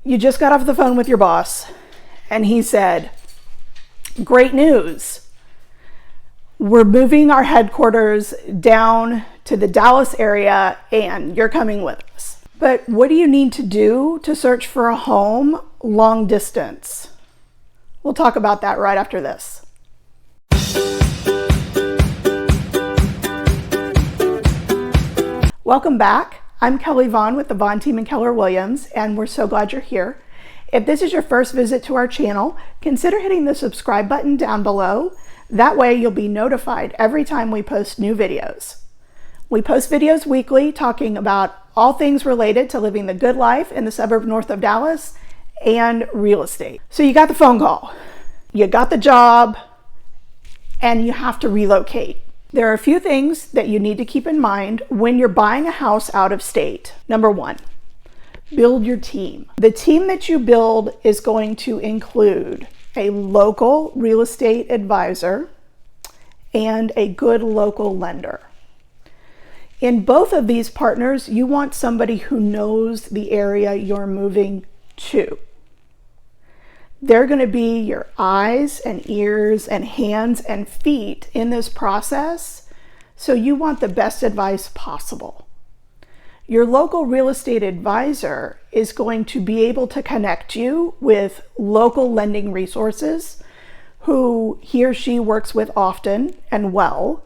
You just got off the phone with your boss and he said, great news. We're moving our headquarters down to the Dallas area and you're coming with us. But what do you need to do to search for a home long distance? We'll talk about that right after this. Welcome back. I'm Kelly Vaughan with the Vaughan team and Keller Williams, and we're so glad you're here. If this is your first visit to our channel, consider hitting the subscribe button down below. That way you'll be notified every time we post new videos. We post videos weekly talking about all things related to living the good life in the suburb north of Dallas and real estate. So you got the phone call, you got the job, and you have to relocate. There are a few things that you need to keep in mind when you're buying a house out of state. Number one, build your team. The team that you build is going to include a local real estate advisor and a good local lender. In both of these partners, you want somebody who knows the area you're moving to. They're going to be your eyes and ears and hands and feet in this process, so you want the best advice possible. Your local real estate advisor is going to be able to connect you with local lending resources who he or she works with often and well,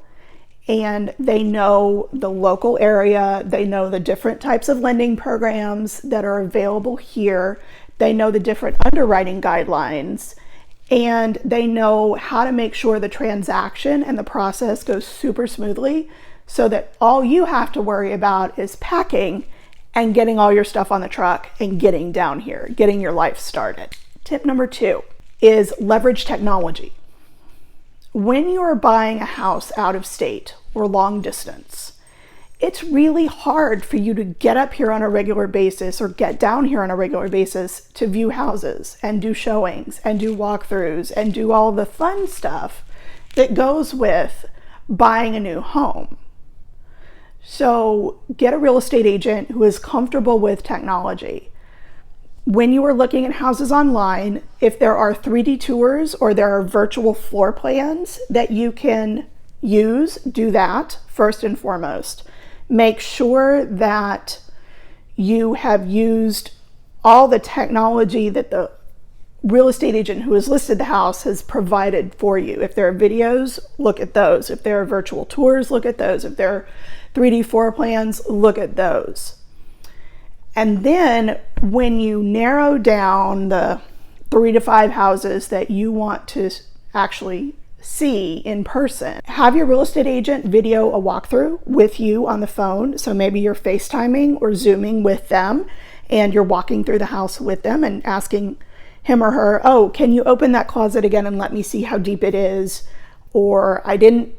and they know the local area, they know the different types of lending programs that are available here. They know the different underwriting guidelines, and they know how to make sure the transaction and the process goes super smoothly so that all you have to worry about is packing and getting all your stuff on the truck and getting down here, getting your life started. Tip number 2 is leverage technology. When you're buying a house out of state or long distance, it's really hard for you to get up here on a regular basis or get down here on a regular basis to view houses and do showings and do walkthroughs and do all the fun stuff that goes with buying a new home. So get a real estate agent who is comfortable with technology. When you are looking at houses online, if there are 3D tours or there are virtual floor plans that you can use, do that first and foremost. Make sure that you have used all the technology that the real estate agent who has listed the house has provided for you. If there are videos, look at those. If there are virtual tours, look at those. If there are 3D floor plans, look at those. And then when you narrow down the 3 to 5 houses that you want to actually see in person, have your real estate agent video a walkthrough with you on the phone. So maybe you're FaceTiming or Zooming with them and you're walking through the house with them and asking him or her, oh, can you open that closet again and let me see how deep it is? Or I didn't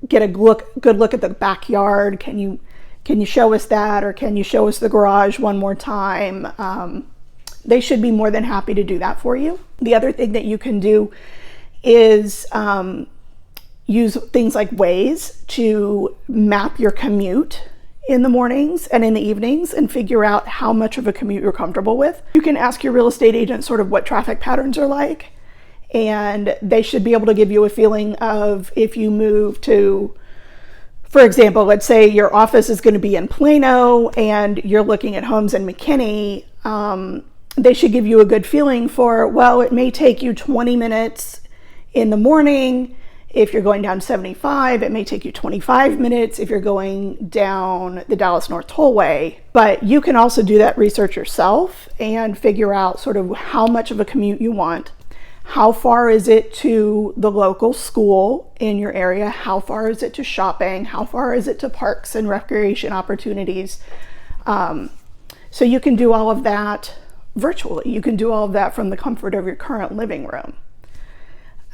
get a good look at the backyard. Can you show us that? Or can you show us the garage one more time? They should be more than happy to do that for you. The other thing that you can do is use things like Waze to map your commute in the mornings and in the evenings and figure out how much of a commute you're comfortable with. You can ask your real estate agent sort of what traffic patterns are like, and they should be able to give you a feeling of if you move to, for example, let's say your office is going to be in Plano and you're looking at homes in McKinney. They should give you a good feeling for, well, it may take you 20 minutes in the morning. If you're going down 75, it may take you 25 minutes if you're going down the Dallas North Tollway. But you can also do that research yourself and figure out sort of how much of a commute you want. How far is it to the local school in your area? How far is it to shopping? How far is it to parks and recreation opportunities? So you can do all of that virtually. You can do all of that from the comfort of your current living room.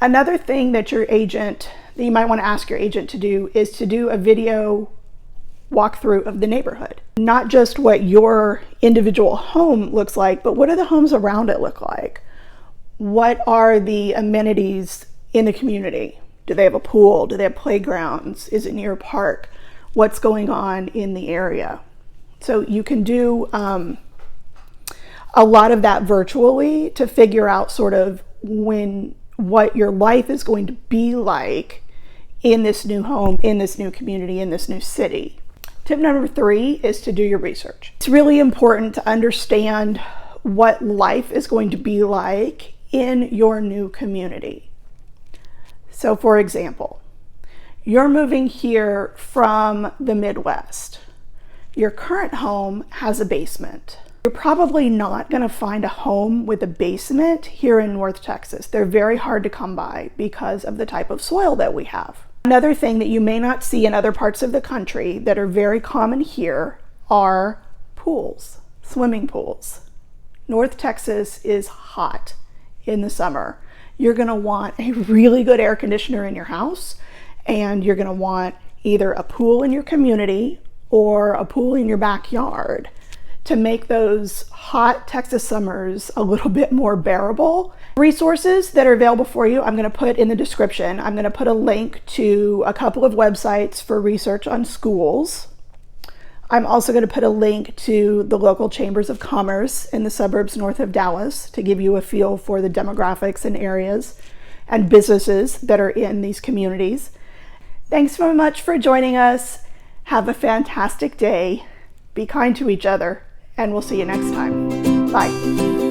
Another thing that you might want to ask your agent to do is to do a video walkthrough of the neighborhood. Not just what your individual home looks like, but what do the homes around it look like? What are the amenities in the community? Do they have a pool? Do they have playgrounds? Is it near a park? What's going on in the area? So you can do a lot of that virtually to figure out sort of what your life is going to be like in this new home, in this new community, in this new city. Tip number 3 is to do your research. It's really important to understand what life is going to be like in your new community. So for example, you're moving here from the Midwest. Your current home has a basement. You're probably not going to find a home with a basement here in North Texas. They're very hard to come by because of the type of soil that we have. Another thing that you may not see in other parts of the country that are very common here are pools, swimming pools. North Texas is hot in the summer. You're going to want a really good air conditioner in your house, and you're going to want either a pool in your community or a pool in your backyard to make those hot Texas summers a little bit more bearable. Resources that are available for you, I'm going to put in the description. I'm going to put a link to a couple of websites for research on schools. I'm also going to put a link to the local chambers of commerce in the suburbs north of Dallas to give you a feel for the demographics and areas and businesses that are in these communities. Thanks so much for joining us. Have a fantastic day. Be kind to each other, and we'll see you next time. Bye.